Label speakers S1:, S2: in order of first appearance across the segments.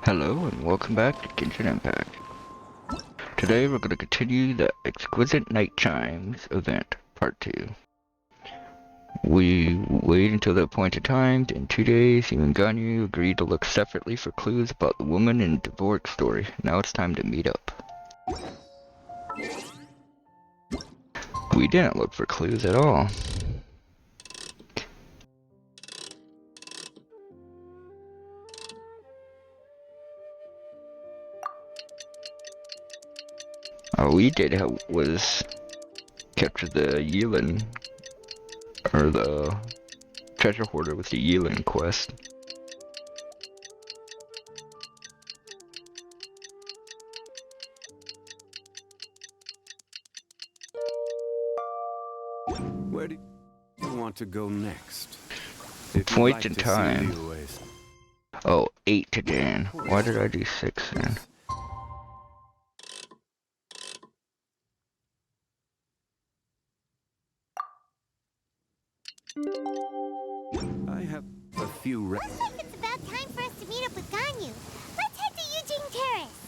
S1: Hello and welcome back to Genshin Impact. Today we're going to continue the Exquisite Night Chimes event, part 2. We wait until the appointed time. In 2 days, you and Ganyu agreed to look separately for clues about the woman in Dvorak's story. Now it's time to meet up. We didn't look for clues at all. All we did was capture the Yulin, or the treasure hoarder with the Yulin quest.
S2: Where do you want to go next?
S1: Point in time. Oh, 8 to Dan. Why did I do 6 then?
S2: I have a few.
S3: Looks like it's about time for us to meet up with Ganyu. Let's head to Eugene Terrace.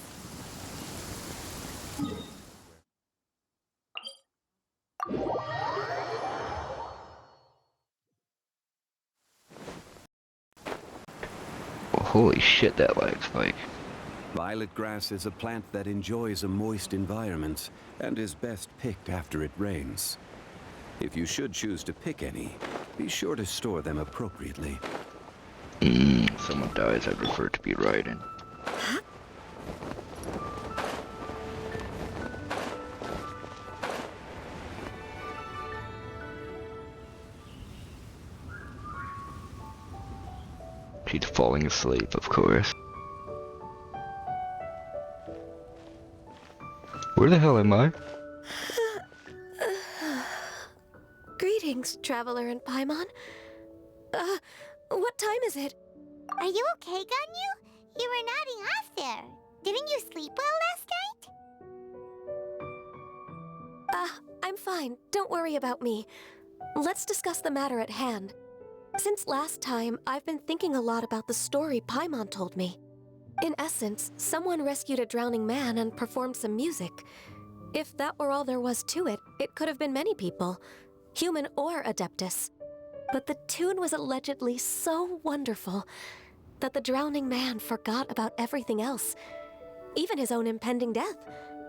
S1: Oh, holy shit, that lag spike.
S2: Violet grass is a plant that enjoys a moist environment and is best picked after it rains. If you should choose to pick any, be sure to store them appropriately.
S1: Someone dies, I prefer to be riding. She's falling asleep, of course. Where the hell am I?
S4: Greetings, Traveler and Paimon. What time is it?
S3: Are you okay, Ganyu? You were nodding off there. Didn't you sleep well last night?
S4: I'm fine. Don't worry about me. Let's discuss the matter at hand. Since last time, I've been thinking a lot about the story Paimon told me. In essence, someone rescued a drowning man and performed some music. If that were all there was to it, it could have been many people, human or Adeptus. But the tune was allegedly so wonderful that the drowning man forgot about everything else, even his own impending death,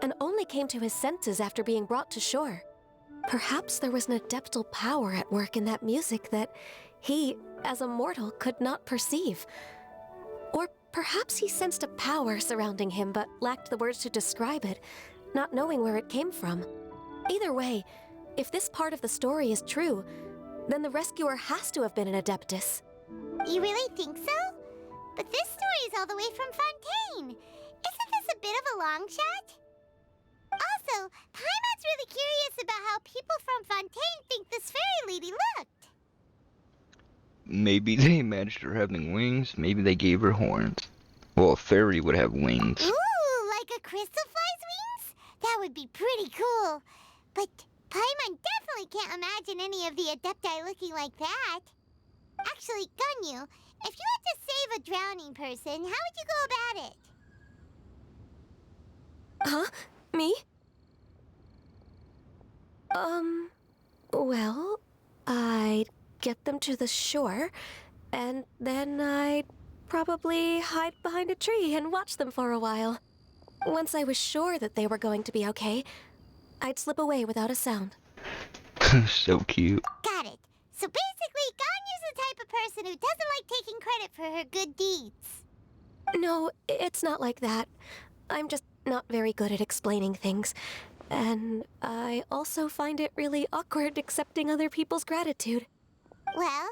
S4: and only came to his senses after being brought to shore. Perhaps there was an adeptal power at work in that music that he, as a mortal, could not perceive. Or perhaps he sensed a power surrounding him but lacked the words to describe it, not knowing where it came from. Either way, if this part of the story is true, then the rescuer has to have been an Adeptus.
S3: You really think so? But this story is all the way from Fontaine. Isn't this a bit of a long shot? Also, Paimon's really curious about how people from Fontaine think this fairy lady looked.
S1: Maybe they managed her having wings, maybe they gave her horns. Well, a fairy would have wings.
S3: Ooh, like a crystal fly's wings? That would be pretty cool. But Paimon definitely can't imagine any of the Adepti looking like that. Actually, Ganyu, if you had to save a drowning person, how would you go about it?
S4: Huh? Me? Well, I'd get them to the shore, and then I'd probably hide behind a tree and watch them for a while. Once I was sure that they were going to be okay, I'd slip away without a sound.
S1: So cute.
S3: Got it. So basically, Ganyu's the type of person who doesn't like taking credit for her good deeds.
S4: No, it's not like that. I'm just not very good at explaining things. And I also find it really awkward accepting other people's gratitude.
S3: Well,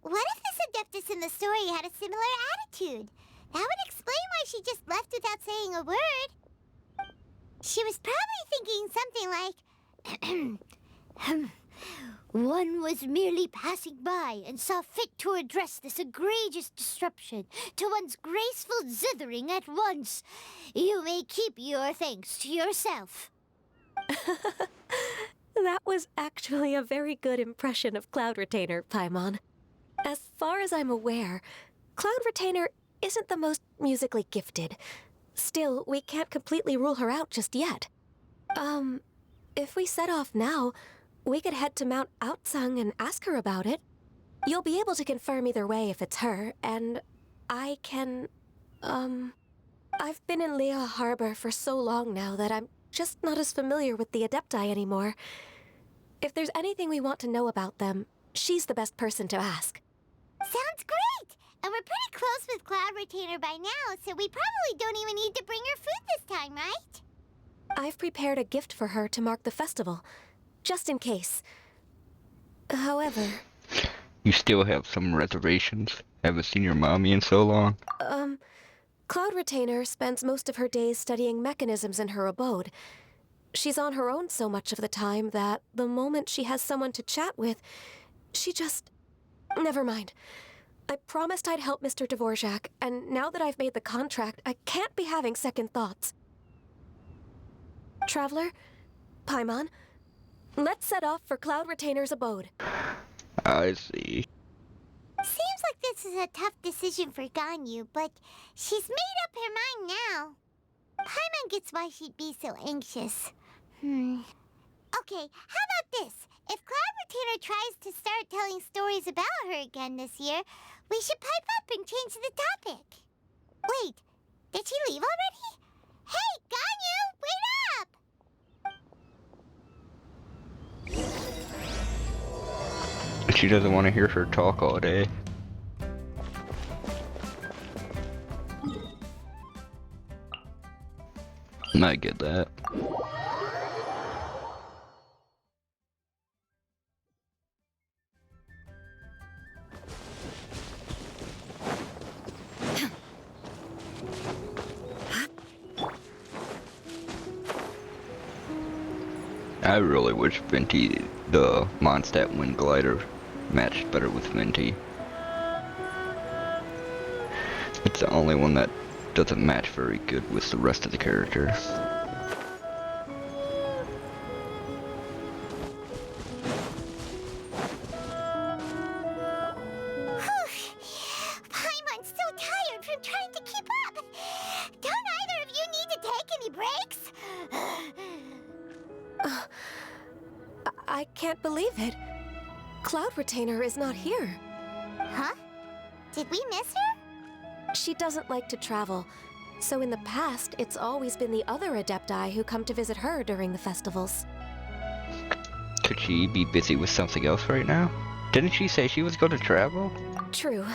S3: what if this Adeptus in the story had a similar attitude? That would explain why she just left without saying a word. She was probably thinking something like, one was merely passing by and saw fit to address this egregious disruption to one's graceful zithering at once. You may keep your thanks to yourself.
S4: That was actually a very good impression of Cloud Retainer, Paimon. As far as I'm aware, Cloud Retainer isn't the most musically gifted. Still, we can't completely rule her out just yet. If we set off now, we could head to Mount Outsung and ask her about it. You'll be able to confirm either way if it's her, and I can, I've been in Lea Harbor for so long now that I'm just not as familiar with the Adepti anymore. If there's anything we want to know about them, she's the best person to ask.
S3: Sounds great! And we're pretty close with Cloud Retainer by now, so we probably don't even need to bring her food this time, right?
S4: I've prepared a gift for her to mark the festival, just in case. However...
S1: You still have some reservations? Haven't seen your mommy in so long?
S4: Cloud Retainer spends most of her days studying mechanisms in her abode. She's on her own so much of the time that the moment she has someone to chat with, she just... Never mind. I promised I'd help Mr. Dvorak, and now that I've made the contract, I can't be having second thoughts. Traveler, Paimon, let's set off for Cloud Retainer's abode.
S1: I see.
S3: Seems like this is a tough decision for Ganyu, but she's made up her mind now. Paimon gets why she'd be so anxious. Okay, how about this? If Cloud Retainer tries to start telling stories about her again this year, we should pipe up and change the topic. Wait, did she leave already? Hey, Ganyu, wait up!
S1: She doesn't want to hear her talk all day. I get that. I really wish Venti, the Mondstadt Wind Glider, matched better with Venti. It's the only one that doesn't match very good with the rest of the characters.
S3: Paimon's so tired from trying to keep up. Don't either of you need to take any breaks?
S4: I can't believe it. Cloud Retainer is not here.
S3: Huh? Did we miss her?
S4: She doesn't like to travel, so in the past, it's always been the other Adepti who come to visit her during the festivals.
S1: Could she be busy with something else right now? Didn't she say she was going to travel?
S4: True.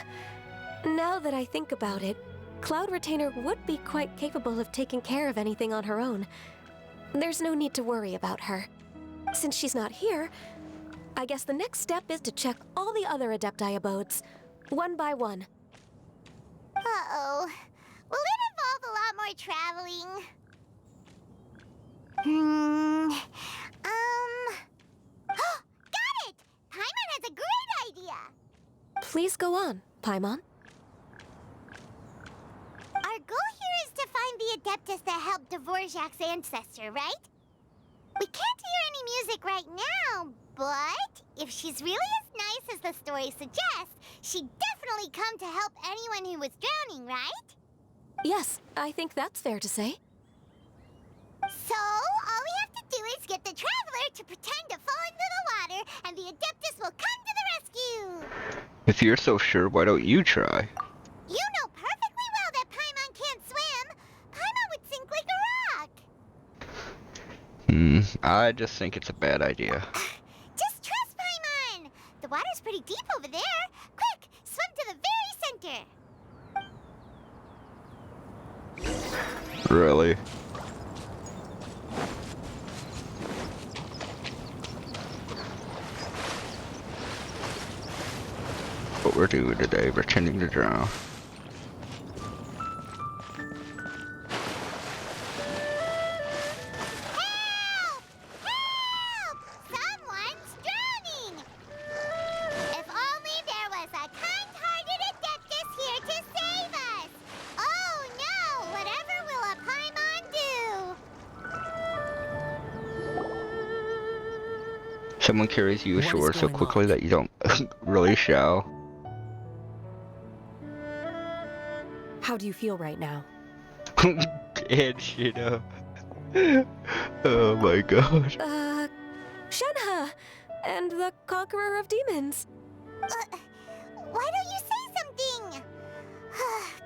S4: Now that I think about it, Cloud Retainer would be quite capable of taking care of anything on her own. There's no need to worry about her. Since she's not here, I guess the next step is to check all the other Adepti abodes, one by one.
S3: Uh-oh. Will it involve a lot more traveling? Got it! Paimon has a great idea!
S4: Please go on, Paimon.
S3: Our goal here is to find the Adeptus that helped Dvorak's ancestor, right? We can't hear any music right now, but if she's really as nice as the story suggests, she'd definitely come to help anyone who was drowning, right?
S4: Yes, I think that's fair to say.
S3: So, all we have to do is get the Traveler to pretend to fall into the water, and the Adeptus will come to the rescue!
S1: If you're so sure, why don't you try?
S3: You know perfectly well that Paimon can't swim! Paimon would sink like a rock!
S1: I just think it's a bad idea.
S3: Just trust Paimon! The water's pretty deep over there. Quick, swim to the very center!
S1: Really? What we're doing today, pretending to drown.
S3: Help! Help! Someone's drowning! If only there was a kind-hearted Adeptus here to save us! Oh no! Whatever will a Paimon do?
S1: Someone carries you
S5: What is
S1: ashore so
S5: going
S1: quickly
S5: on?
S1: that you don't really shall.
S4: How do you feel right now?
S1: And shit up. Oh my god.
S4: Shenhe! And the Conqueror of Demons.
S3: Why don't you say something?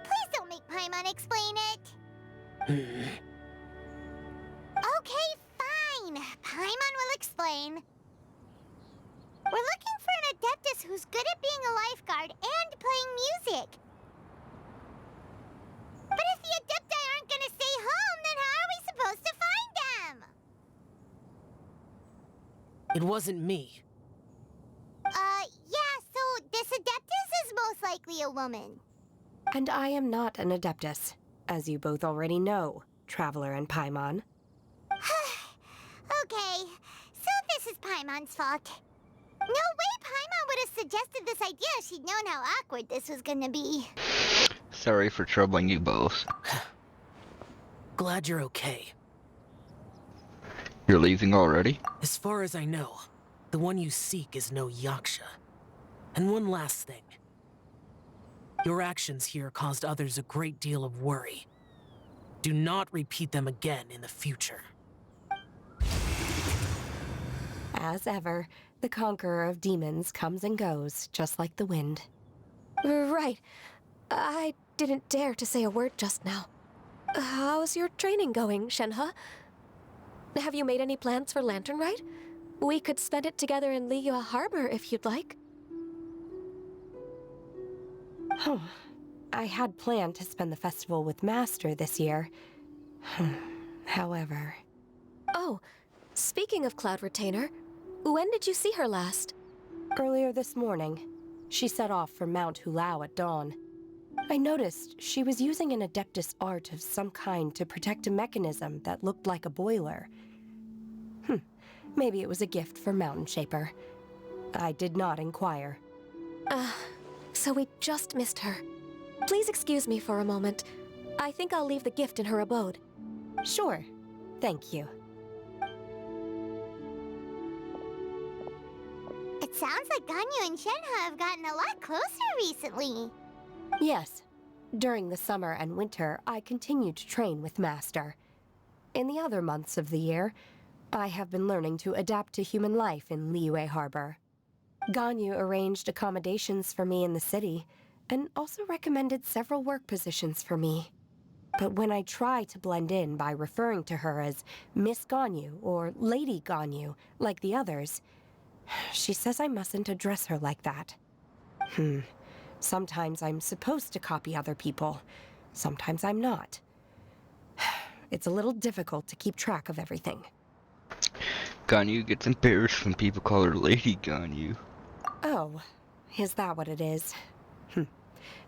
S3: Please don't make Paimon explain it. Okay, fine. Paimon will explain. We're looking for an Adeptus who's good at being a lifeguard and playing music. But if the Adepti aren't gonna stay home, then how are we supposed to find them?
S5: It wasn't me.
S3: Yeah, so this Adeptus is most likely a woman.
S4: And I am not an Adeptus, as you both already know, Traveler and Paimon.
S3: Okay, so this is Paimon's fault. No way Paimon would have suggested this idea if she'd known how awkward this was gonna be.
S1: Sorry for troubling you both.
S5: Glad you're okay.
S1: You're leaving already?
S5: As far as I know, the one you seek is no Yaksha. And one last thing. Your actions here caused others a great deal of worry. Do not repeat them again in the future.
S4: As ever, the Conqueror of Demons comes and goes, just like the wind. Right. I didn't dare to say a word just now. How's your training going, Shenhe? Have you made any plans for Lantern Rite? We could spend it together in Liyue Harbor if you'd like. I had planned to spend the festival with Master this year. However... Oh, speaking of Cloud Retainer, when did you see her last? Earlier this morning. She set off for Mount Hulao at dawn. I noticed she was using an Adeptus art of some kind to protect a mechanism that looked like a boiler. Maybe it was a gift for Mountain Shaper. I did not inquire. So we just missed her. Please excuse me for a moment. I think I'll leave the gift in her abode. Sure. Thank you.
S3: It sounds like Ganyu and Shenhe have gotten a lot closer recently.
S4: Yes. During the summer and winter, I continued to train with Master. In the other months of the year, I have been learning to adapt to human life in Liyue Harbor. Ganyu arranged accommodations for me in the city, and also recommended several work positions for me. But when I try to blend in by referring to her as Miss Ganyu or Lady Ganyu, like the others, she says I mustn't address her like that. Sometimes I'm supposed to copy other people. Sometimes I'm not. It's a little difficult to keep track of everything.
S1: Ganyu gets embarrassed when people call her Lady Ganyu.
S4: Oh, is that what it is?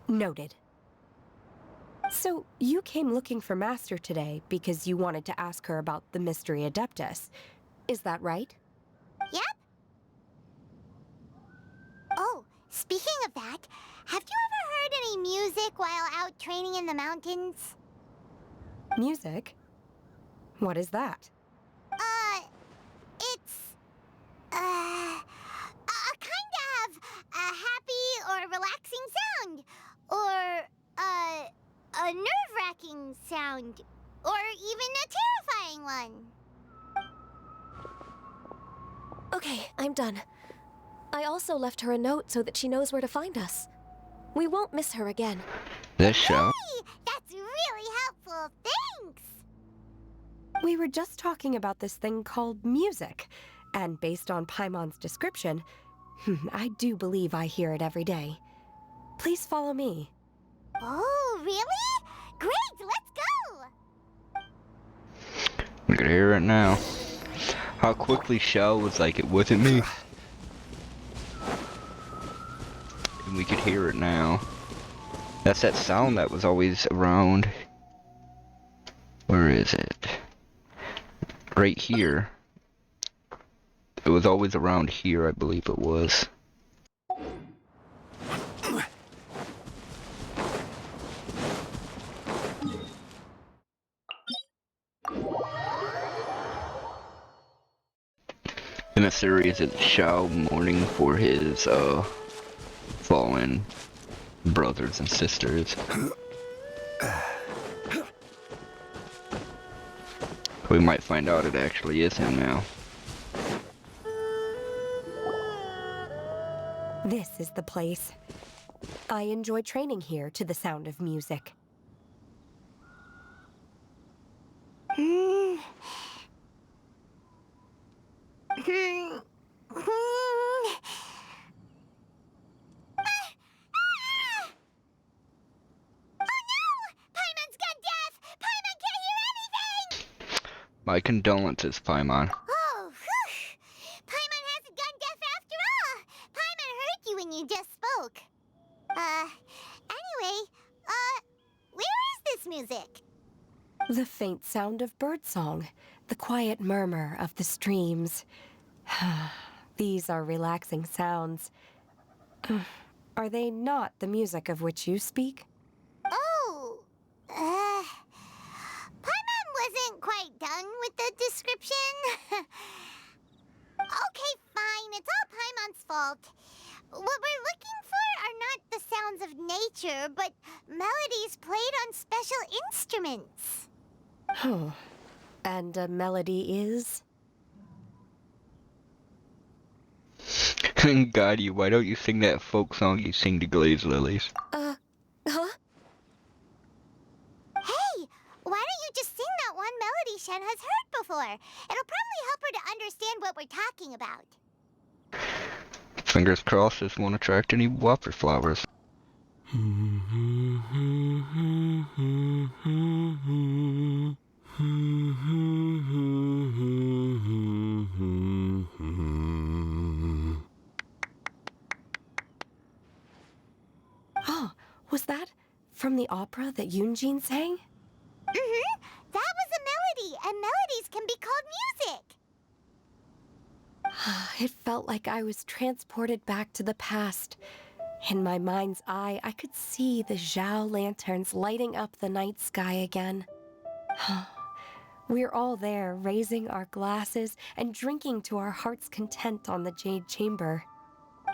S4: Noted. So, you came looking for Master today because you wanted to ask her about the Mystery Adeptus. Is that right?
S3: Yep. Oh, speaking of that, have you ever heard any music while out training in the mountains?
S4: Music? What is that?
S3: It's... a kind of a happy or relaxing sound. Or, a nerve-wracking sound. Or even a terrifying one.
S4: Okay, I'm done. I also left her a note so that she knows where to find us. We won't miss her again.
S1: This show?
S3: Hey, that's really helpful. Thanks!
S4: We were just talking about this thing called music, and based on Paimon's description, I do believe I hear it every day. Please follow me.
S3: Oh, really? Great, let's go!
S1: We can hear it now. How quickly Shell was like, it wasn't me. And we could hear it now. That's that sound that was always around. Where is it? Right here. It was always around here, I believe it was. In the series, it's Shao mourning for his fallen brothers and sisters. We might find out it actually is him now.
S6: This is the place. I enjoy training here to the sound of music.
S1: My condolences, Paimon.
S3: Oh, whew! Paimon hasn't gone deaf after all! Paimon heard you when you just spoke. Anyway, where is this music?
S6: The faint sound of birdsong, the quiet murmur of the streams. These are relaxing sounds. Are they not the music of which you speak?
S3: Oh, Paimon wasn't quite done with the description. Okay, fine, it's all Paimon's fault. What we're looking for are not the sounds of nature, but melodies played on special instruments.
S6: Oh, and a melody is?
S1: God, why don't you sing that folk song you sing to Glaze Lilies?
S4: Huh?
S3: Hey, why don't you just sing that one melody Shen has heard before? It'll probably help her to understand what we're talking about.
S1: Fingers crossed this won't attract any whopper flowers.
S6: Oh, was that from the opera that Yoonjin sang?
S3: Mm-hmm. That was a melody, and melodies can be called music.
S6: It felt like I was transported back to the past. In my mind's eye, I could see the Zhao lanterns lighting up the night sky again. We're all there, raising our glasses and drinking to our heart's content on the Jade Chamber.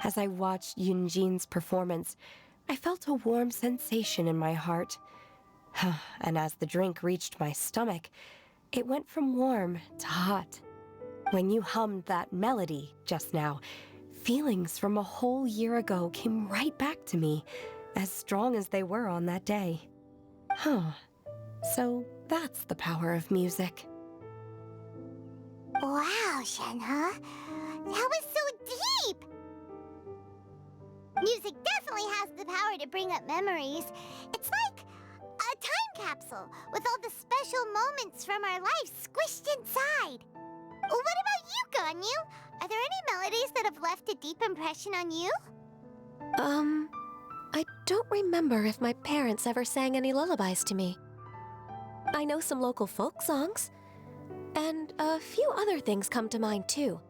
S6: As I watched Yoonjin's performance, I felt a warm sensation in my heart. And as the drink reached my stomach, it went from warm to hot. When you hummed that melody just now, feelings from a whole year ago came right back to me, as strong as they were on that day. So that's the power of music.
S3: Wow, Shenhe. That was so deep! Music definitely has the power to bring up memories. It's like a time capsule with all the special moments from our lives squished inside. What about you, Ganyu? Are there any melodies that have left a deep impression on you?
S4: I don't remember if my parents ever sang any lullabies to me. I know some local folk songs, and a few other things come to mind too.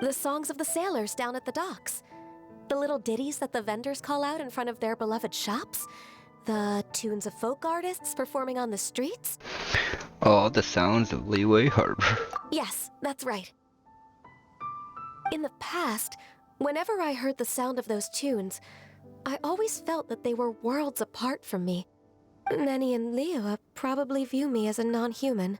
S4: The songs of the sailors down at the docks, the little ditties that the vendors call out in front of their beloved shops, the tunes of folk artists performing on the streets.
S1: Oh, the sounds of Leeway Harbor.
S4: Yes, that's right. In the past, whenever I heard the sound of those tunes, I always felt that they were worlds apart from me. Nenny and Leah probably view me as a non-human.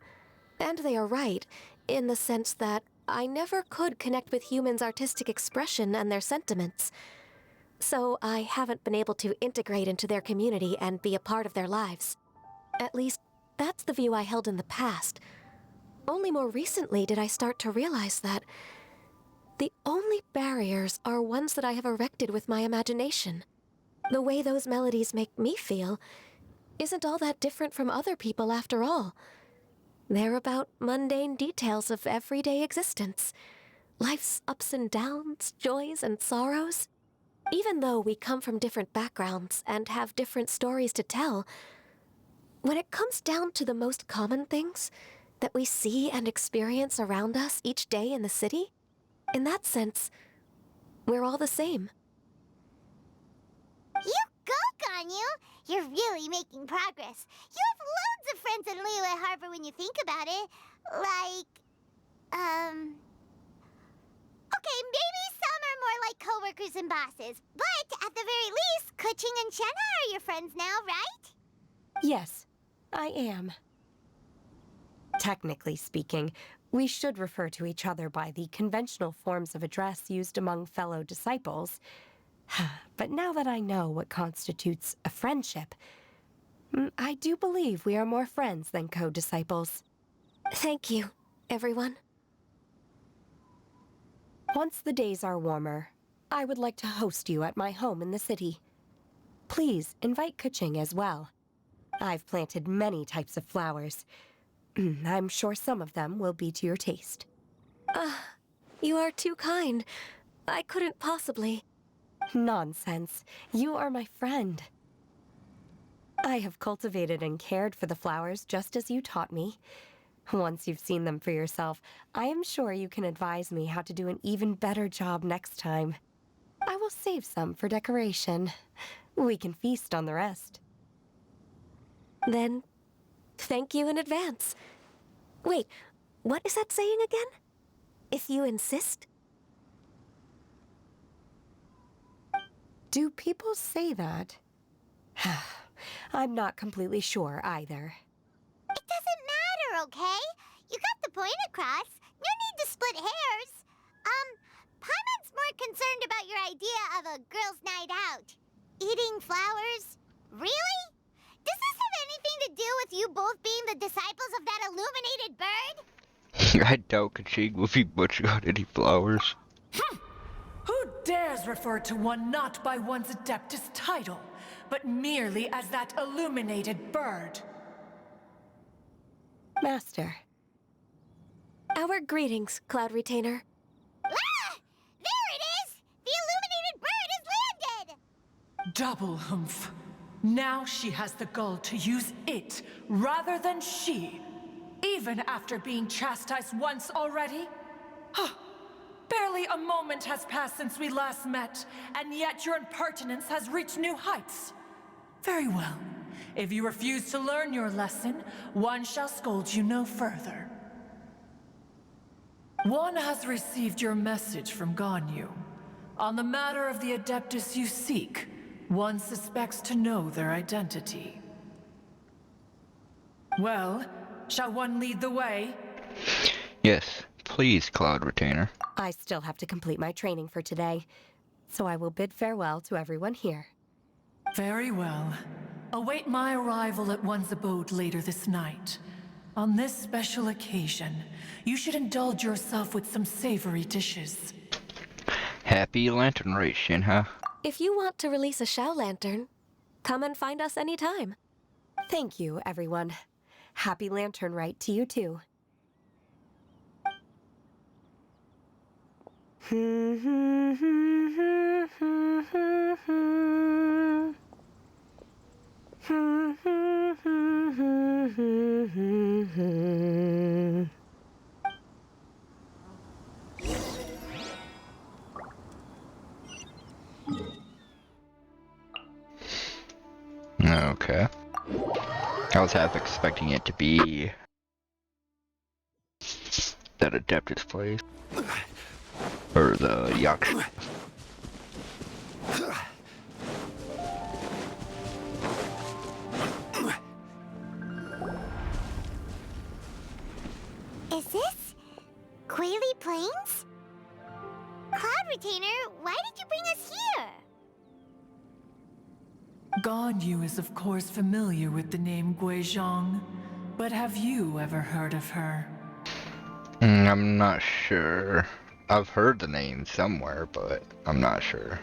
S4: And they are right, in the sense that I never could connect with humans' artistic expression and their sentiments. So I haven't been able to integrate into their community and be a part of their lives. At least, that's the view I held in the past. Only more recently did I start to realize that the only barriers are ones that I have erected with my imagination. The way those melodies make me feel isn't all that different from other people after all. They're about mundane details of everyday existence. Life's ups and downs, joys and sorrows. Even though we come from different backgrounds and have different stories to tell, when it comes down to the most common things that we see and experience around us each day in the city, in that sense, we're all the same.
S3: You go, Ganyu! You're really making progress. You have loads of friends in Liyue Harbor when you think about it. Okay, maybe some are more like coworkers and bosses, but at the very least, Kuching and Shenhe are your friends now, right?
S6: Yes, I am. Technically speaking, we should refer to each other by the conventional forms of address used among fellow disciples. But now that I know what constitutes a friendship, I do believe we are more friends than co-disciples.
S4: Thank you, everyone.
S6: Once the days are warmer, I would like to host you at my home in the city. Please invite Kuching as well. I've planted many types of flowers. I'm sure some of them will be to your taste.
S4: You are too kind. I couldn't possibly.
S6: Nonsense. You are my friend. I have cultivated and cared for the flowers just as you taught me. Once you've seen them for yourself, I am sure you can advise me how to do an even better job next time. I will save some for decoration. We can feast on the rest.
S4: Then, thank you in advance. Wait, what is that saying again? If you insist?
S6: Do people say that? I'm not completely sure either.
S3: It doesn't matter, okay? You got the point across. No need to split hairs. Paimon's more concerned about your idea of a girls' night out. Eating flowers? Really? Does this have anything to do with you both being the disciples of that illuminated bird?
S1: I doubt Kachig will be butchering out any flowers.
S7: Who dares refer to one not by one's Adeptus title, but merely as that illuminated bird?
S6: Master.
S4: Our greetings, Cloud Retainer.
S3: Ah! There it is! The illuminated bird has landed!
S7: Double humph. Now she has the gall to use it rather than she, even after being chastised once already? Barely a moment has passed since we last met, and yet your impertinence has reached new heights. Very well. If you refuse to learn your lesson, one shall scold you no further. One has received your message from Ganyu. On the matter of the Adeptus you seek, one suspects to know their identity. Well, shall one lead the way?
S1: Yes, please, Cloud Retainer.
S6: I still have to complete my training for today, so I will bid farewell to everyone here.
S7: Very well. Await my arrival at one's abode later this night. On this special occasion, you should indulge yourself with some savory dishes.
S1: Happy Lantern Race, Shinha.
S4: If you want to release a Shao Lantern, come and find us anytime.
S6: Thank you, everyone. Happy Lantern Rite to you too.
S1: Okay. I was half expecting it to be that Adeptus place. Or the Yaksha.
S3: Is this Quaily Plains? Cloud Retainer, why did you bring us here?
S7: Ganyu is of course familiar with the name Guizhong, but have you ever heard of her?
S1: I'm not sure. I've heard the name somewhere, but I'm not sure.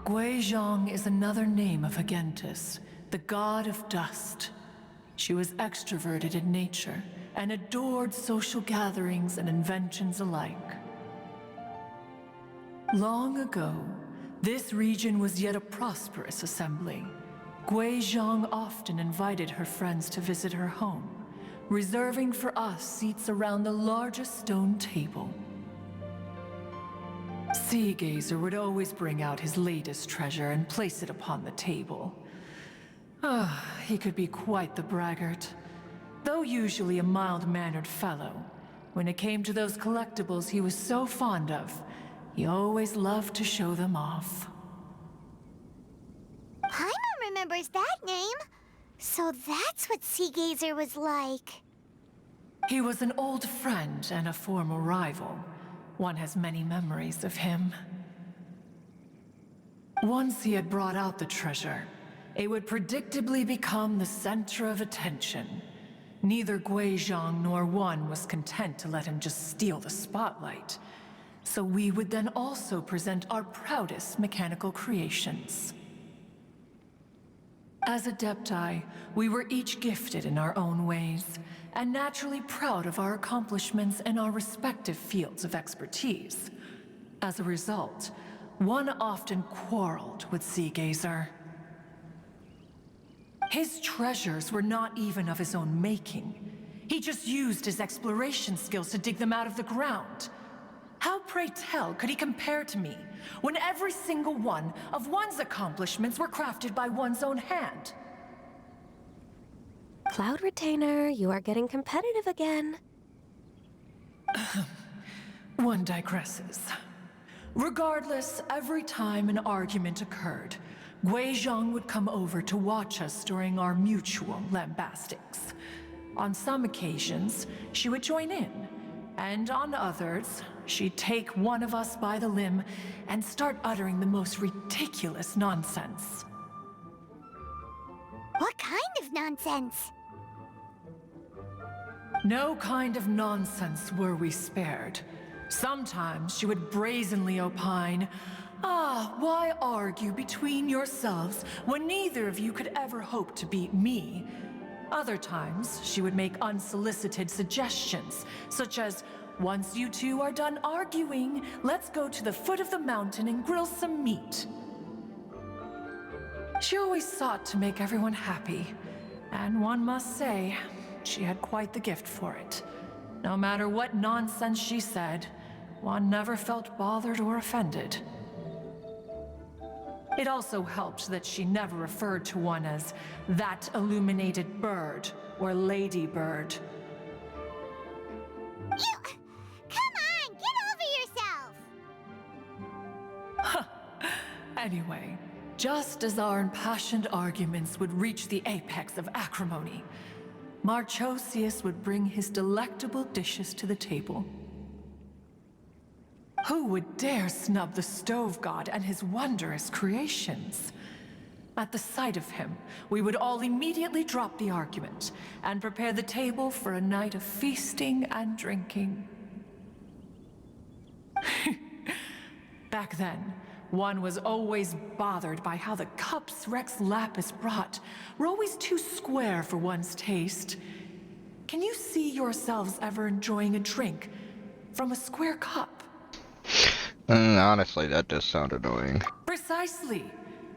S7: Guizhong is another name of Agentis, the god of dust. She was extroverted in nature and adored social gatherings and inventions alike. Long ago, this region was yet a prosperous assembly. Guizhong often invited her friends to visit her home, reserving for us seats around the largest stone table. Sea Gazer would always bring out his latest treasure and place it upon the table. He could be quite the braggart. Though usually a mild-mannered fellow, when it came to those collectibles he was so fond of, he always loved to show them off.
S3: Paimon remembers that name. So that's what Sea Gazer was like.
S7: He was an old friend and a former rival. One has many memories of him. Once he had brought out the treasure, it would predictably become the center of attention. Neither Guizhong nor One was content to let him just steal the spotlight. So we would then also present our proudest mechanical creations. As Adepti, we were each gifted in our own ways, and naturally proud of our accomplishments in our respective fields of expertise. As a result, One often quarreled with Sea Gazer. His treasures were not even of his own making. He just used his exploration skills to dig them out of the ground. How, pray tell, could he compare to me, when every single one of One's accomplishments were crafted by one's own hand?
S4: Cloud Retainer, you are getting competitive again.
S7: One digresses. Regardless, every time an argument occurred, Guizhong would come over to watch us during our mutual lambastics. On some occasions, she would join in, and on others, she'd take one of us by the limb and start uttering the most ridiculous nonsense.
S3: What kind of nonsense?
S7: No kind of nonsense were we spared. Sometimes she would brazenly opine, why argue between yourselves when neither of you could ever hope to beat me? Other times, she would make unsolicited suggestions, such as, once you two are done arguing, let's go to the foot of the mountain and grill some meat. She always sought to make everyone happy, and one must say, she had quite the gift for it. No matter what nonsense she said, One never felt bothered or offended. It also helped that she never referred to One as that illuminated bird or ladybird.
S3: Come on, get over yourself!
S7: Anyway, just as our impassioned arguments would reach the apex of acrimony, Marchosius would bring his delectable dishes to the table. Who would dare snub the stove god and his wondrous creations? At the sight of him, we would all immediately drop the argument and prepare the table for a night of feasting and drinking. Back then, One was always bothered by how the cups Rex Lapis brought were always too square for one's taste. Can you see yourselves ever enjoying a drink from a square cup?
S1: Honestly, that does sound annoying.
S7: Precisely.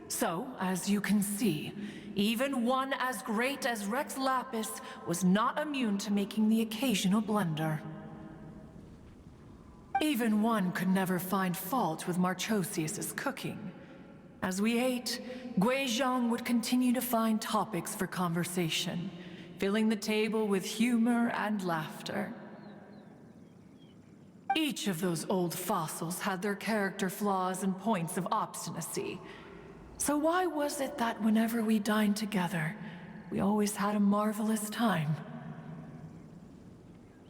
S7: So, as you can see, even one as great as Rex Lapis was not immune to making the occasional blunder. Even One could never find fault with Marchosius's cooking. As we ate, Guizhong would continue to find topics for conversation, filling the table with humor and laughter. Each of those old fossils had their character flaws and points of obstinacy. So why was it that whenever we dined together, we always had a marvelous time?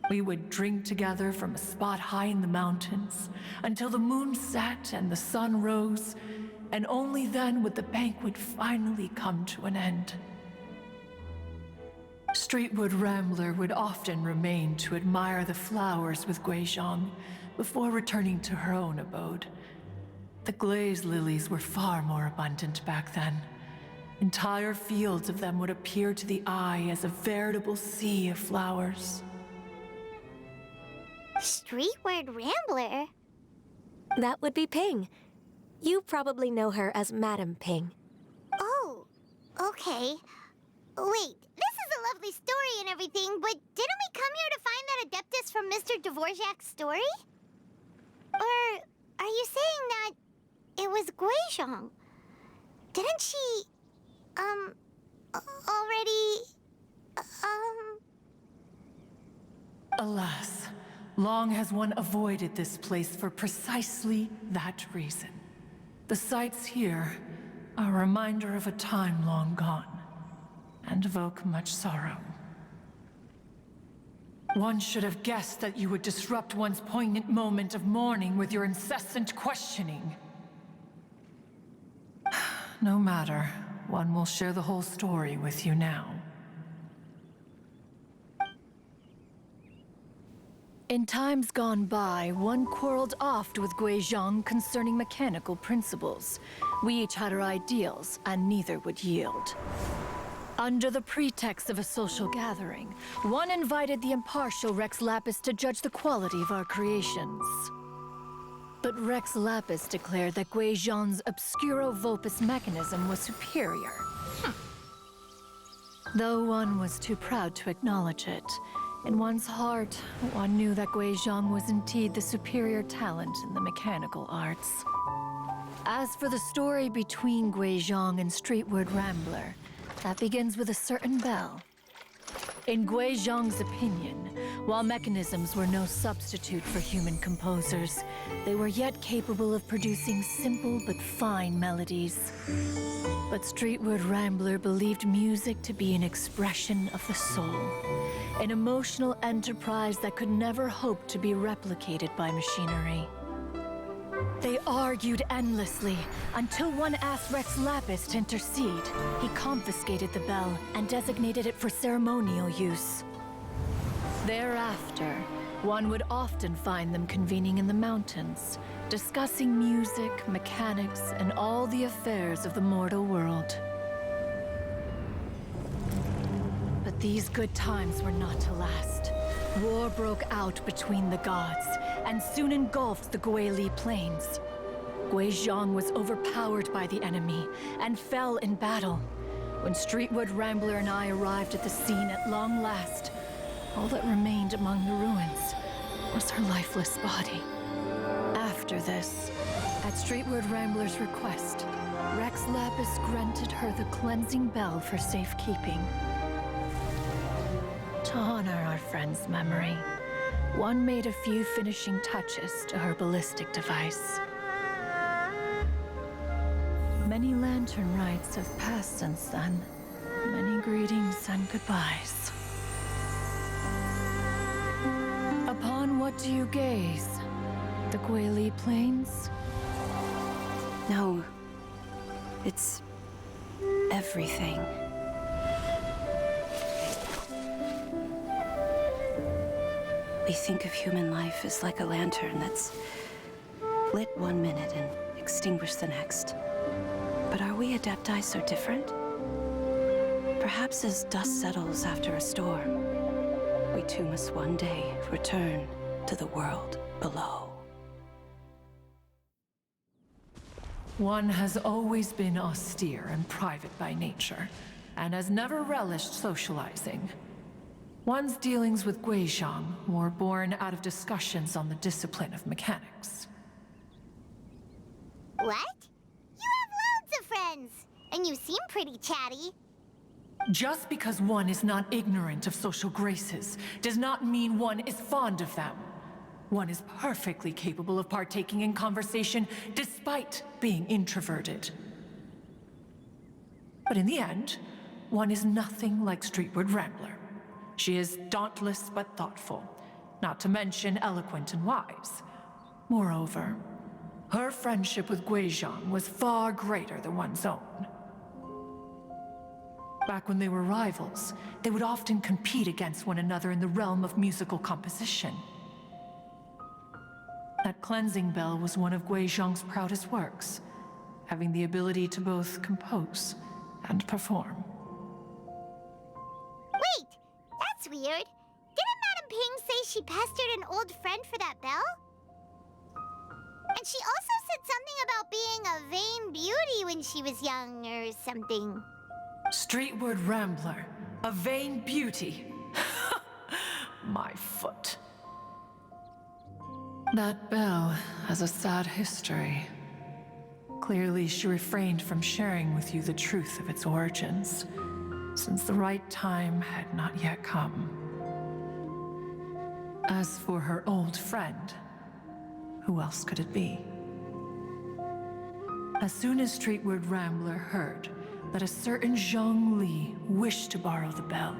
S7: We would drink together from a spot high in the mountains until the moon set and the sun rose, and only then would the banquet finally come to an end. Streetwood Rambler would often remain to admire the flowers with Guizhong before returning to her own abode. The glaze lilies were far more abundant back then. Entire fields of them would appear to the eye as a veritable sea of flowers.
S3: Streetward Rambler?
S4: That would be Ping. You probably know her as Madam Ping.
S3: Oh, okay. Wait, this is a lovely story and everything, but didn't we come here to find that Adeptus from Mr. Dvorak's story? Or are you saying that it was Guizhong? Didn't she, already,
S7: Alas, long has one avoided this place for precisely that reason. The sights here, A reminder of a time long gone, and evoke much sorrow. One should have guessed that you would disrupt one's poignant moment of mourning with your incessant questioning. No matter, one will share the whole story with you now.
S8: In times gone by, one quarreled oft with Guizhong concerning mechanical principles. We each had our ideals, and neither would yield. Under the pretext of a social gathering, one invited the impartial Rex Lapis to judge the quality of our creations. But Rex Lapis declared that Guizhong's Obscuro Vulpus mechanism was superior. Though one was too proud to acknowledge it, in one's heart, one knew that Guizhong was indeed the superior talent in the mechanical arts. As for the story between Guizhong and Streetward Rambler, that begins with a certain bell. In Guizhong's opinion, while mechanisms were no substitute for human composers, they were yet capable of producing simple but fine melodies. But Streetward Rambler believed music to be an expression of the soul, an emotional enterprise that could never hope to be replicated by machinery. They argued endlessly, until one asked Rex Lapis to intercede. He confiscated the bell and designated it for ceremonial use. Thereafter, one would often find them convening in the mountains, discussing music, mechanics, and all the affairs of the mortal world. But these good times were not to last. War broke out between the gods, and soon engulfed the Guili Plains. Guizhong was overpowered by the enemy, and fell in battle. When Streetward Rambler and I arrived at the scene at long last, all that remained among the ruins was her lifeless body. After this, at Streetward Rambler's request, Rex Lapis granted her the cleansing bell for safekeeping. To honor our friend's memory, one made a few finishing touches to her ballistic device. Many lantern rites have passed since then. Many greetings and goodbyes. Upon what do you gaze? The Guili Plains?
S6: No. It's everything. We think of human life as like a lantern that's lit one minute and extinguished the next. But are we Adepti so different? Perhaps as dust settles after a storm, we too must one day return to the world below.
S7: One has always been austere and private by nature, and has never relished socializing. One's dealings with Guizhong were born out of discussions on the discipline of mechanics.
S3: What? You have loads of friends, and you seem pretty chatty.
S7: Just because one is not ignorant of social graces does not mean one is fond of them. One is perfectly capable of partaking in conversation despite being introverted. But in the end, one is nothing like Streetward Rambler. She is dauntless but thoughtful, not to mention eloquent and wise. Moreover, her friendship with Guizhong was far greater than one's own. Back when they were rivals, they would often compete against one another in the realm of musical composition. That cleansing bell was one of Guizhong's proudest works, having the ability to both compose and perform.
S3: Wait, that's weird. Didn't Madame Ping say she pestered an old friend for that bell? And she also said something about being a vain beauty when she was young or something.
S7: Streetward Rambler, a vain beauty. My foot. That bell has a sad history. Clearly, she refrained from sharing with you the truth of its origins, since the right time had not yet come. As for her old friend, who else could it be? As soon as Streetward Rambler heard that a certain Zhang Li wished to borrow the bell,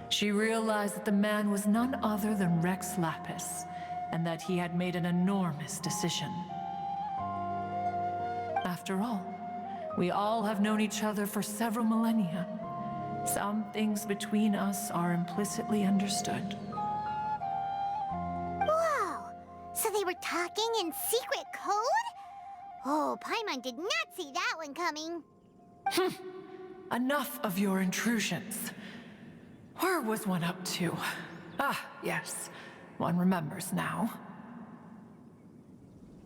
S7: she realized that the man was none other than Rex Lapis, and that he had made an enormous decision. After all, we all have known each other for several millennia. Some things between us are implicitly understood.
S3: Whoa! So they were talking in secret code? Oh, Paimon did not see that one coming.
S7: Enough of your intrusions. Where was one up to? Ah, yes. One remembers now.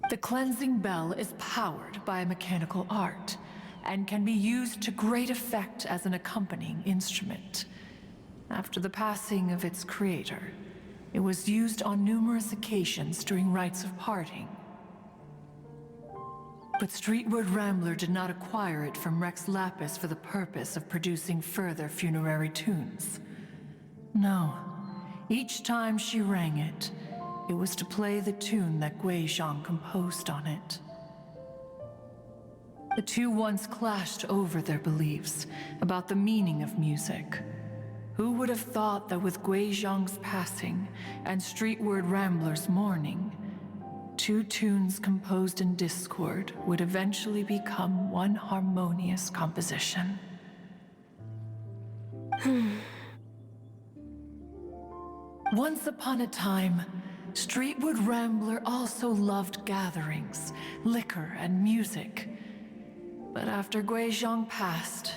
S7: The cleansing bell is powered by a mechanical art, and can be used to great effect as an accompanying instrument. After the passing of its creator, it was used on numerous occasions during rites of parting. But Streetward Rambler did not acquire it from Rex Lapis for the purpose of producing further funerary tunes. No. Each time she rang it, it was to play the tune that Gui Zhang composed on it. The two once clashed over their beliefs about the meaning of music. Who would have thought that with Gui Zhang's passing and Streetward Rambler's mourning, two tunes composed in discord would eventually become one harmonious composition? Once upon a time, Streetward Rambler also loved gatherings, liquor, and music. But after Gui Zhang passed,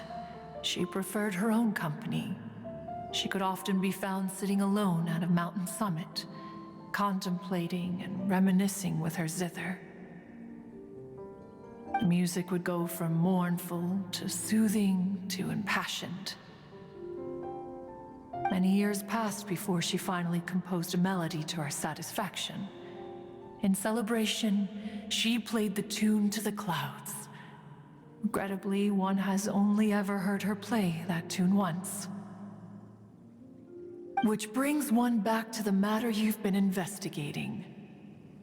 S7: she preferred her own company. She could often be found sitting alone at a mountain summit, contemplating and reminiscing with her zither. The music would go from mournful to soothing to impassioned. Many years passed before she finally composed a melody to her satisfaction. In celebration, she played the tune to the clouds. Regrettably, one has only ever heard her play that tune once. Which brings one back to the matter you've been investigating.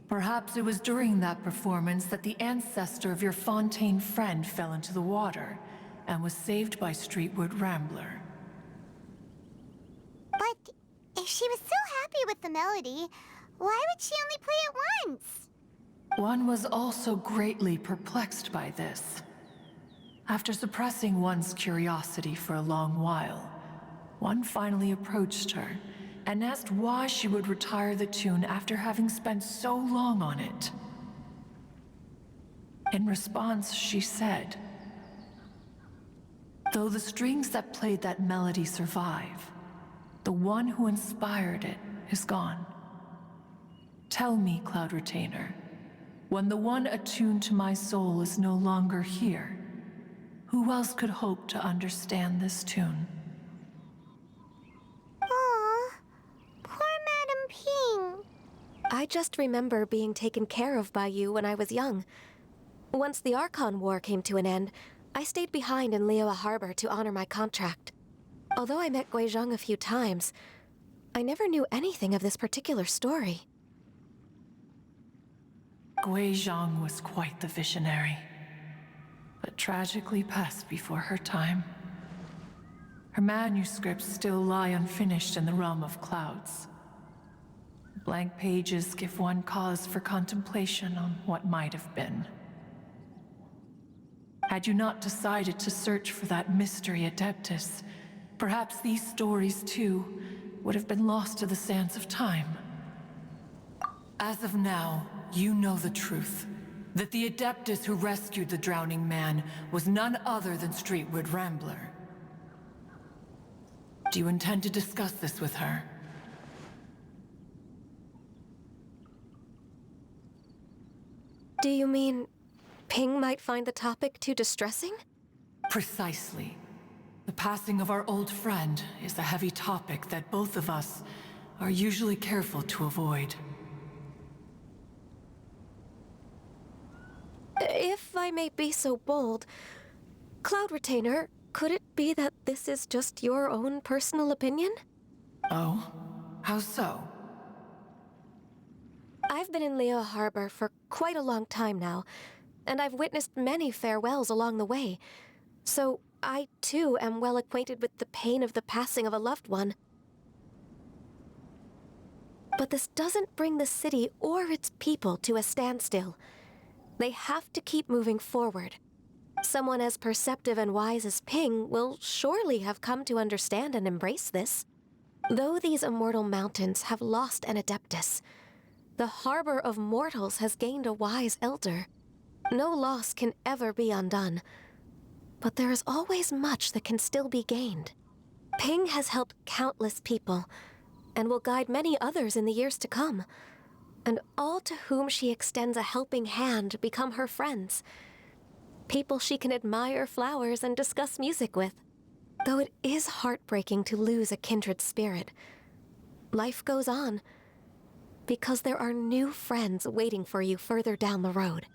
S7: Perhaps it was during that performance that the ancestor of your Fontaine friend fell into the water and was saved by Streetward Rambler.
S3: But if she was so happy with the melody, why would she only play it once?
S7: One was also greatly perplexed by this. After suppressing one's curiosity for a long while, one finally approached her and asked why she would retire the tune after having spent so long on it. In response, she said, "Though the strings that played that melody survive, the one who inspired it is gone. Tell me, Cloud Retainer, when the one attuned to my soul is no longer here, who else could hope to understand this tune?"
S3: Aw, poor Madam Ping.
S4: I just remember being taken care of by you when I was young. Once the Archon War came to an end, I stayed behind in Liyue Harbor to honor my contract. Although I met Gui Zhang a few times, I never knew anything of this particular story.
S7: Gui Zhang was quite the visionary, but tragically passed before her time. Her manuscripts still lie unfinished in the realm of clouds. Blank pages give one cause for contemplation on what might have been. Had you not decided to search for that mystery Adeptus, perhaps these stories, too, would have been lost to the sands of time. As of now, you know the truth. That the Adeptus who rescued the drowning man was none other than Streetward Rambler. Do you intend to discuss this with her?
S4: Do you mean Ping might find the topic too distressing?
S7: Precisely. The passing of our old friend is a heavy topic that both of us are usually careful to avoid.
S4: If I may be so bold, Cloud Retainer, could it be that this is just your own personal opinion?
S7: Oh? How so?
S4: I've been in Liyue Harbor for quite a long time now, and I've witnessed many farewells along the way. So I, too, am well acquainted with the pain of the passing of a loved one. But this doesn't bring the city or its people to a standstill. They have to keep moving forward. Someone as perceptive and wise as Ping will surely have come to understand and embrace this. Though these immortal mountains have lost an Adeptus, the harbor of mortals has gained a wise elder. No loss can ever be undone, but there is always much that can still be gained. Ping has helped countless people, and will guide many others in the years to come. And all to whom she extends a helping hand become her friends. People she can admire flowers and discuss music with. Though it is heartbreaking to lose a kindred spirit, life goes on, because there are new friends waiting for you further down the road.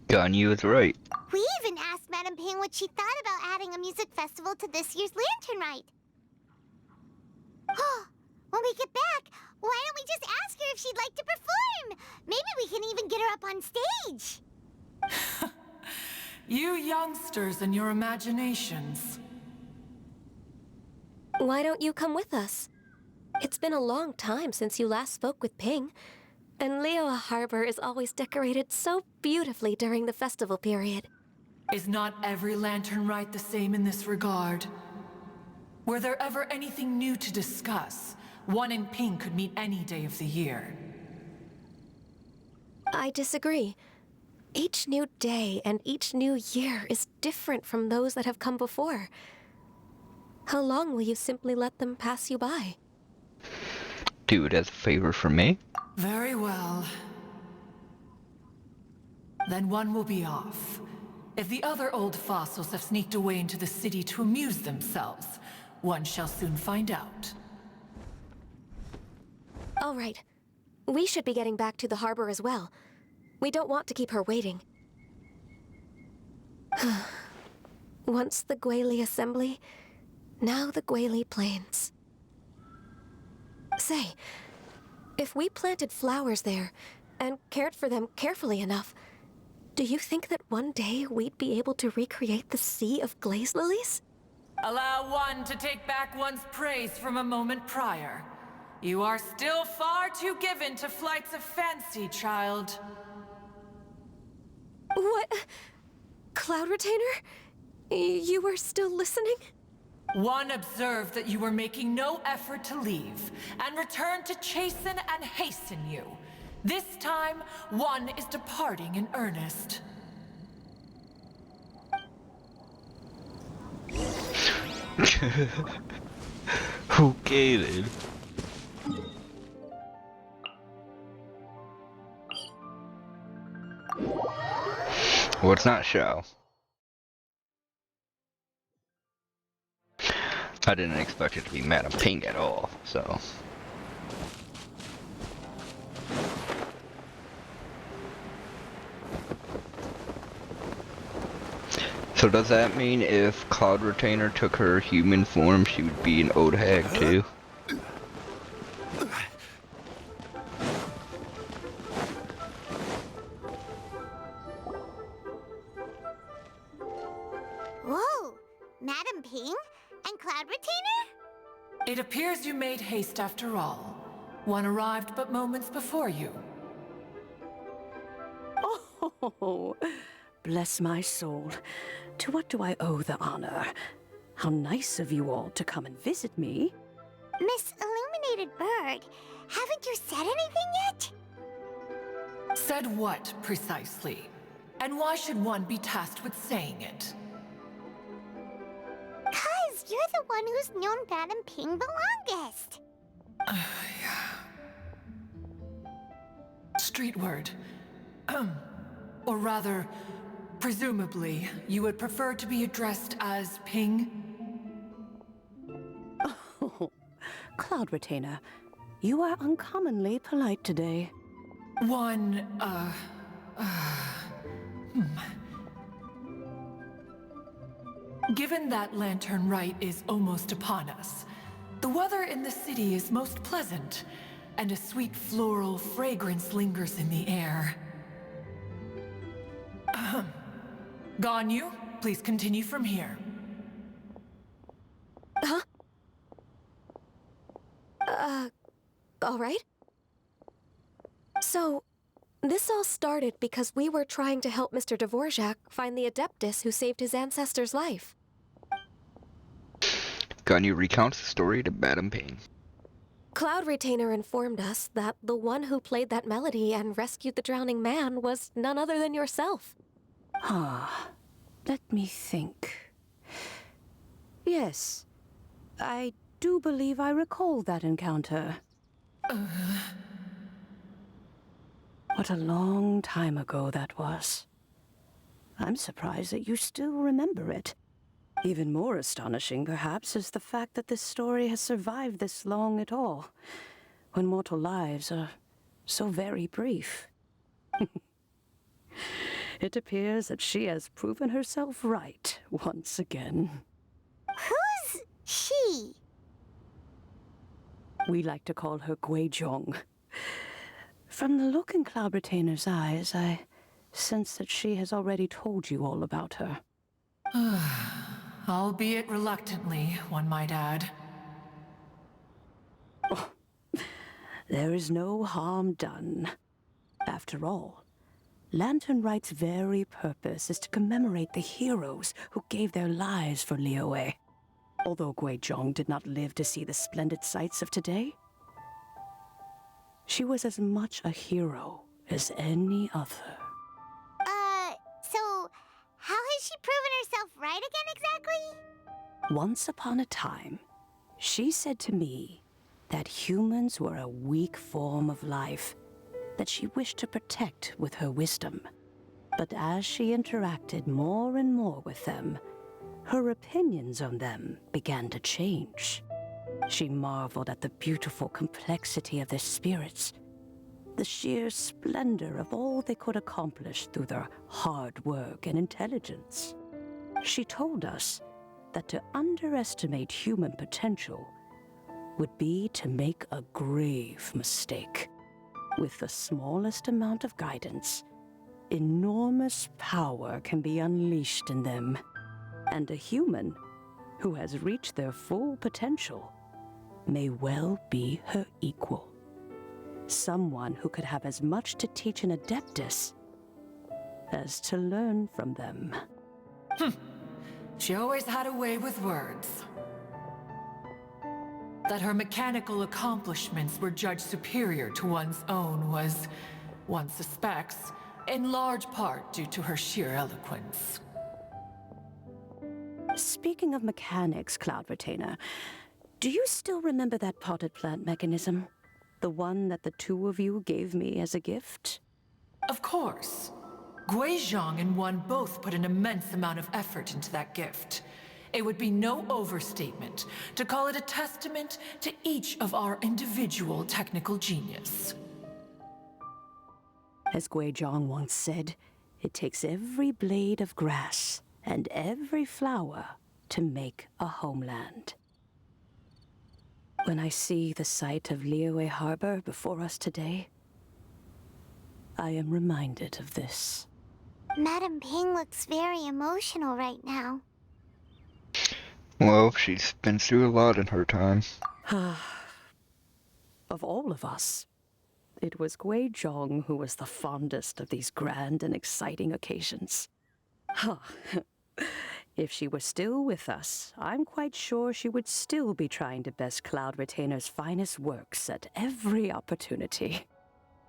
S1: Ganyu is right.
S3: We even asked Madame Ping what she thought about adding a music festival to this year's Lantern Rite. When we get back, why don't we just ask her if she'd like to perform? Maybe we can even get her up on stage.
S7: You youngsters and your imaginations.
S4: Why don't you come with us? It's been a long time since you last spoke with Ping, and Liyue Harbor is always decorated so beautifully during the festival period.
S7: Is not every Lantern Rite the same in this regard? Were there ever anything new to discuss? One in Ping could meet any day of the year.
S4: I disagree. Each new day and each new year is different from those that have come before. How long will you simply let them pass you by?
S1: Do it as a favor for me.
S7: Very well. Then one will be off. If the other old fossils have sneaked away into the city to amuse themselves, one shall soon find out.
S4: All right. We should be getting back to the harbor as well. We don't want to keep her waiting. Once the Guili Assembly, now the Guili Plains. Say, if we planted flowers there and cared for them carefully enough, do you think that one day we'd be able to recreate the sea of glaze lilies?
S7: Allow one to take back one's praise from a moment prior. You are still far too given to flights of fancy, child.
S4: What? Cloud Retainer? You were still listening?
S7: One observed that you were making no effort to leave, and returned to chasten and hasten you. This time, one is departing in earnest.
S1: Okay then. Well, it's not show. I didn't expect it to be Madame Ping at all, so. So does that mean if Cloud Retainer took her human form, she would be an old hag too?
S3: Whoa! Madame Ping? And Cloud Retainer?
S7: It appears you made haste after all. One arrived but moments before you.
S9: Oh, bless my soul. To what do I owe the honor? How nice of you all to come and visit me.
S3: Miss Illuminated Bird, haven't you said anything yet?
S7: Said what, precisely? And why should one be tasked with saying it?
S3: 'Cause you're the one who's known Madame Ping the longest.
S7: Street word. Or rather, presumably, you would prefer to be addressed as Ping?
S9: Oh, Cloud Retainer, you are uncommonly polite today.
S7: One, Given that Lantern Rite is almost upon us, the weather in the city is most pleasant, and a sweet floral fragrance lingers in the air. Ganyu, please continue from here.
S4: Huh? All right. So, this all started because we were trying to help Mr. Dvorak find the Adeptus who saved his ancestor's life.
S1: Ganyu recounts the story to Madame Ping.
S4: Cloud Retainer informed us that the one who played that melody and rescued the drowning man was none other than yourself.
S9: Let me think. Yes, I do believe I recall that encounter. What a long time ago that was. I'm surprised that you still remember it. Even more astonishing, perhaps, is the fact that this story has survived this long at all, when mortal lives are so very brief. It appears that she has proven herself right once again.
S3: Who's she?
S9: We like to call her Guizhong. From the look in Cloud Retainer's eyes, I sense that she has already told you all about her.
S7: Albeit reluctantly, one might add.
S9: There is no harm done. After all, Lantern Right's very purpose is to commemorate the heroes who gave their lives for Liyue. Although Guizhong did not live to see the splendid sights of today, she was as much a hero as any other.
S3: So how has she proven herself right again exactly?
S9: Once upon a time, she said to me that humans were a weak form of life that she wished to protect with her wisdom. But as she interacted more and more with them, her opinions on them began to change. She marveled at the beautiful complexity of their spirits, the sheer splendor of all they could accomplish through their hard work and intelligence. She told us that to underestimate human potential would be to make a grave mistake. With the smallest amount of guidance, enormous power can be unleashed in them. And a human who has reached their full potential may well be her equal. Someone who could have as much to teach an Adeptus as to learn from them.
S7: She always had a way with words. That her mechanical accomplishments were judged superior to one's own was, one suspects, in large part due to her sheer eloquence.
S9: Speaking of mechanics, Cloud Retainer, do you still remember that potted plant mechanism? The one that the two of you gave me as a gift?
S7: Of course. Guizhong and one both put an immense amount of effort into that gift. It would be no overstatement to call it a testament to each of our individual technical genius.
S9: As Guizhong once said, it takes every blade of grass and every flower to make a homeland. When I see the sight of Liyue Harbor before us today, I am reminded of this.
S3: Madame Ping looks very emotional right now.
S1: Well, she's been through a lot in her time.
S9: Of all of us, it was Guizhong who was the fondest of these grand and exciting occasions. If she were still with us, I'm quite sure she would still be trying to best Cloud Retainer's finest works at every opportunity.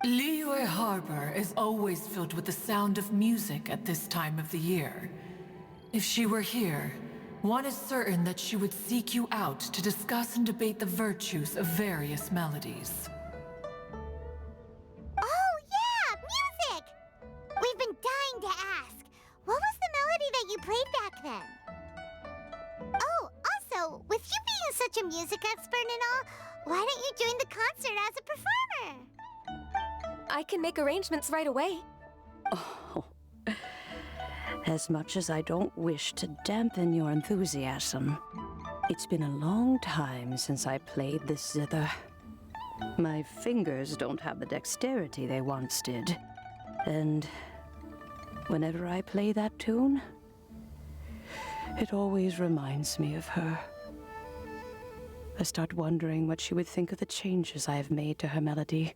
S7: Liyue Harbor is always filled with the sound of music at this time of the year. If she were here, one is certain that she would seek you out to discuss and debate the virtues of various melodies.
S3: Oh yeah, music! We've been dying to ask. What was the melody that you played back then? Oh, also, with you being such a music expert and all, why don't you join the concert as a performer?
S4: I can make arrangements right away.
S9: Oh, as much as I don't wish to dampen your enthusiasm, it's been a long time since I played this zither. My fingers don't have the dexterity they once did. And whenever I play that tune, It always reminds me of her. I start wondering what she would think of the changes I have made to her melody.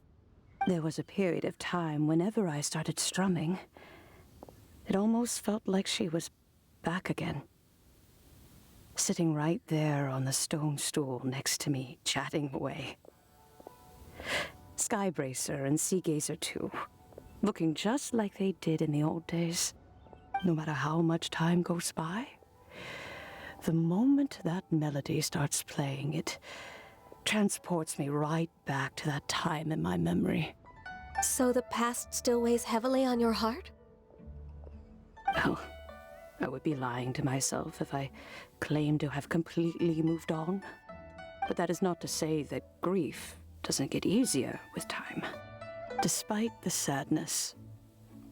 S9: There was a period of time whenever I started strumming, it almost felt like she was back again. Sitting right there on the stone stool next to me, chatting away. Skybracer and Seagazer too, looking just like they did in the old days. No matter how much time goes by, the moment that melody starts playing, it transports me right back to that time in my memory.
S4: So the past still weighs heavily on your heart?
S9: Well, I would be lying to myself if I claimed to have completely moved on. But that is not to say that grief doesn't get easier with time. Despite the sadness,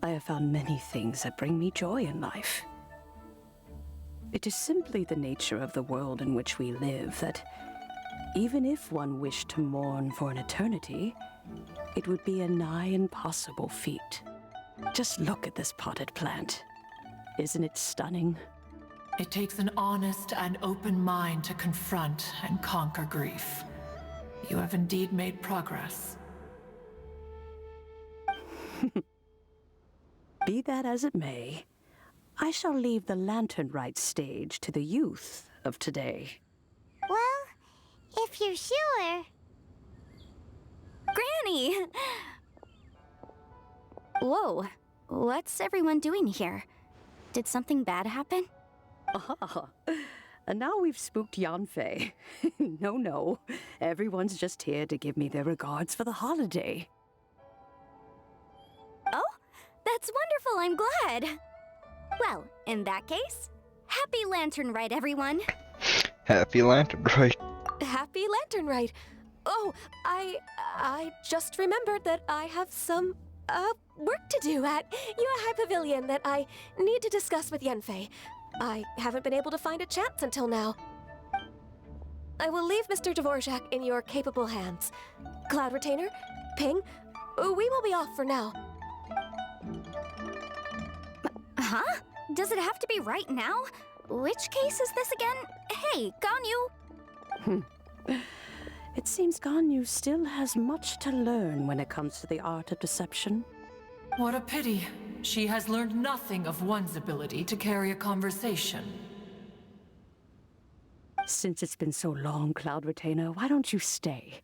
S9: I have found many things that bring me joy in life. It is simply the nature of the world in which we live that even if one wished to mourn for an eternity, it would be a nigh impossible feat. Just look at this potted plant. Isn't it stunning?
S7: It takes an honest and open mind to confront and conquer grief. You have indeed made progress.
S9: Be that as it may, I shall leave the lantern rite stage to the youth of today.
S3: Well, if you're sure.
S10: Granny! Whoa, what's everyone doing here? Did something bad happen?
S9: Ah, and now we've spooked Yanfei. No, everyone's just here to give me their regards for the holiday.
S10: Oh, that's wonderful, I'm glad. Well, in that case, happy Lantern Rite, everyone.
S1: Happy Lantern Rite.
S4: Happy Lantern Rite. Oh, I just remembered that I have some, work to do at Yuehai Pavilion that I need to discuss with Yanfei. I haven't been able to find a chance until now. I will leave Mr. Dvorak in your capable hands. Cloud Retainer, Ping, we will be off for now.
S10: Huh? Does it have to be right now? Which case is this again? Hey, Ganyu!
S9: It seems Ganyu still has much to learn when it comes to the art of deception.
S7: What a pity. She has learned nothing of one's ability to carry a conversation.
S9: Since it's been so long, Cloud Retainer, why don't you stay?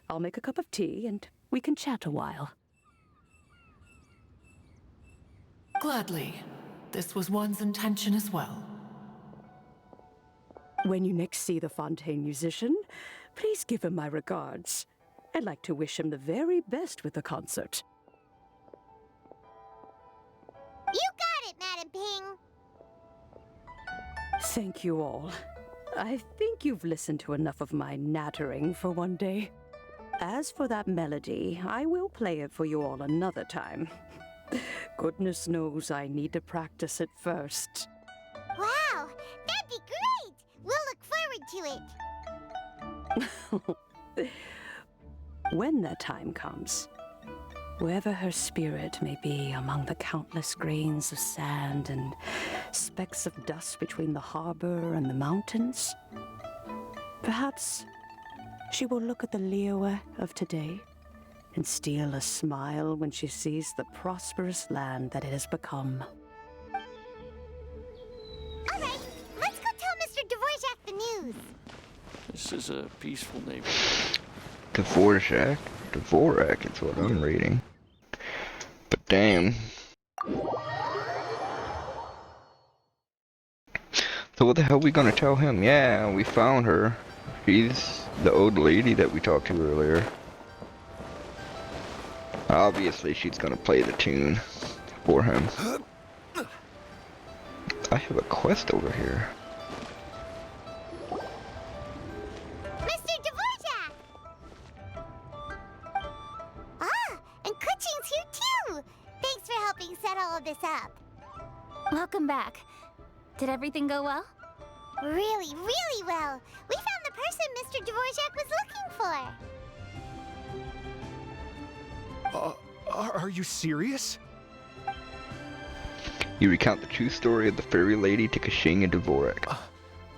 S9: I'll make a cup of tea and we can chat a while.
S7: Gladly. This was one's intention as well.
S9: When you next see the Fontaine musician, please give him my regards. I'd like to wish him the very best with the concert.
S3: You got it, Madam Ping.
S9: Thank you all. I think you've listened to enough of my nattering for one day. As for that melody, I will play it for you all another time. Goodness knows I need to practice it first.
S3: Wow, that'd be great. We'll look forward to it.
S9: When that time comes, wherever her spirit may be among the countless grains of sand and specks of dust between the harbor and the mountains, perhaps she will look at the Liyue of today and steal a smile when she sees the prosperous land that it has become.
S3: All right, let's go tell Mr. Dvorak the news.
S11: This is a peaceful neighborhood.
S1: Dvorak? Dvorak is what I'm reading. But damn. So what the hell are we gonna tell him? Yeah, we found her. She's the old lady that we talked to earlier. Obviously she's gonna play the tune for him. I have a quest over here.
S3: Mr. Dvorak! Ah, and Kuchin's here too! Thanks for helping set all of this up.
S10: Welcome back. Did everything go well?
S3: Really, really well. We found the person Mr. Dvorak was looking for.
S12: Are you serious?
S1: You recount the true story of the fairy lady to Kashing and Dvorak.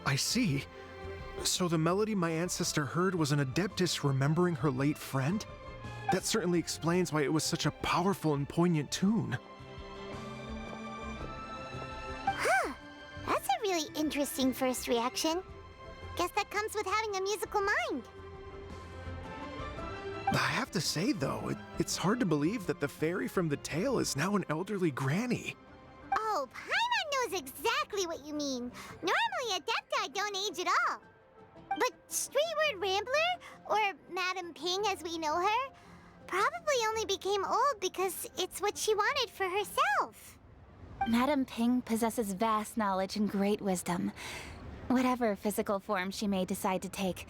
S12: I see. So the melody my ancestor heard was an adeptus remembering her late friend? That certainly explains why it was such a powerful and poignant tune.
S3: Huh. That's a really interesting first reaction. Guess that comes with having a musical mind.
S12: I have to say, though, it's hard to believe that the fairy from the tale is now an elderly granny.
S3: Oh, Paimon knows exactly what you mean. Normally, Adepti don't age at all. But Streetward Rambler, or Madam Ping as we know her, probably only became old because it's what she wanted for herself.
S10: Madam Ping possesses vast knowledge and great wisdom. Whatever physical form she may decide to take,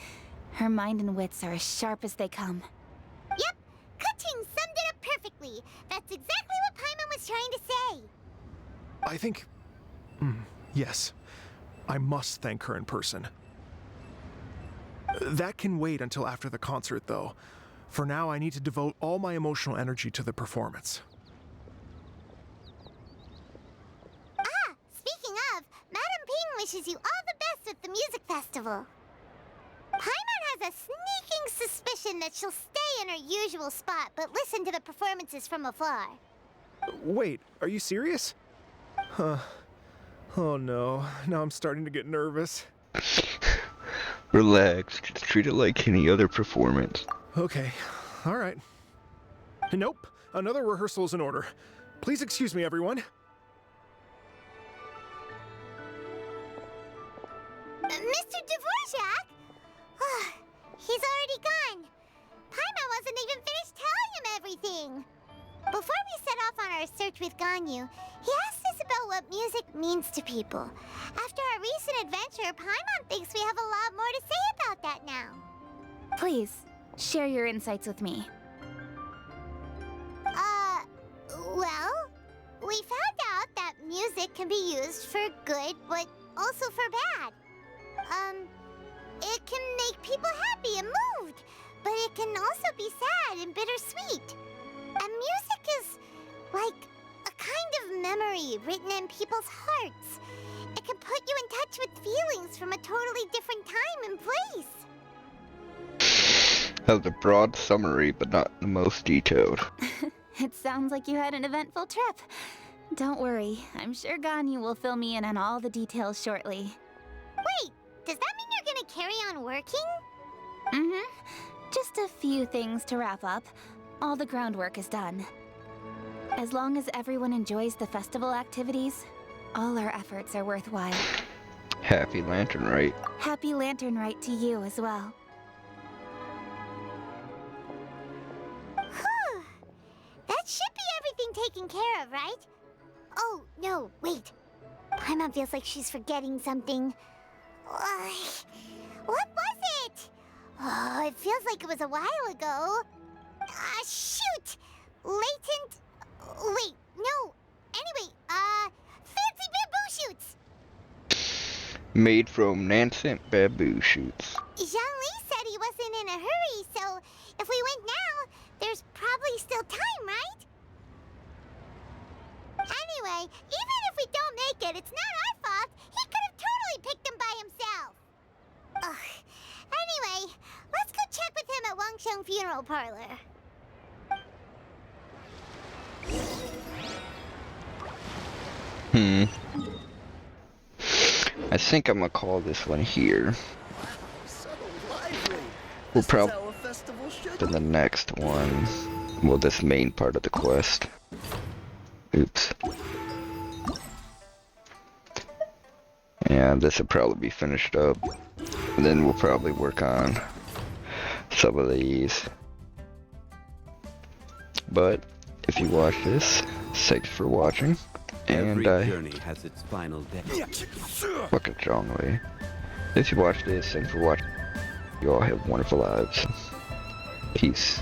S10: her mind and wits are as sharp as they come.
S3: Yep, Kuching summed it up perfectly. That's exactly what Paimon was trying to say.
S12: I think... yes. I must thank her in person. That can wait until after the concert, though. For now, I need to devote all my emotional energy to the performance.
S3: Ah, speaking of, Madam Ping wishes you all the best at the music festival. Paimon has a sneaking suspicion that she'll stay in her usual spot, but listen to the performances from afar.
S12: Wait, are you serious? Huh. Oh no, now I'm starting to get nervous.
S1: Relax, just treat it like any other performance.
S12: Okay, alright. Nope, another rehearsal is in order. Please excuse me, everyone.
S3: Mr. Dvorak? He's already gone. Paimon wasn't even finished telling him everything. Before we set off on our search with Ganyu, he asked us about what music means to people. After our recent adventure, Paimon thinks we have a lot more to say about that now.
S10: Please, share your insights with me.
S3: Well, we found out that music can be used for good, but also for bad. It can make people happy and moved, but it can also be sad and bittersweet. And music is like a kind of memory written in people's hearts. It can put you in touch with feelings from a totally different time and place.
S1: That was a broad summary, but not the most detailed.
S10: It sounds like you had an eventful trip. Don't worry, I'm sure Ganyu will fill me in on all the details shortly.
S3: Wait, does that mean you're gonna carry on working?
S10: Mm-hmm. Just a few things to wrap up. All the groundwork is done. As long as everyone enjoys the festival activities, all our efforts are worthwhile.
S1: Happy Lantern Rite.
S10: Happy Lantern Rite to you as well.
S3: Whew. That should be everything taken care of, right? Oh, no, wait. Paimon feels like she's forgetting something. What was it? Oh, it feels like it was a while ago. Shoot! Latent... Wait, no. Anyway, fancy bamboo shoots!
S1: Made from Nansent bamboo shoots.
S3: Zhang-Li said he wasn't in a hurry, so if we went now, there's probably still time, right? Anyway, even if we don't make it, it's not our fault. He could have totally picked them by himself. Ugh. Anyway, let's go check with him at Wangsheng Funeral Parlor.
S1: I think I'm gonna call this one here. We'll probably do the next one. Well, this main part of the quest. Oops. Yeah, this will probably be finished up. And then we'll probably work on some of these. But if you watch this, thanks for watching. And
S2: Every journey has its final day.
S1: fucking strong way. If you watch this, thanks for watching. You all have wonderful lives. Peace.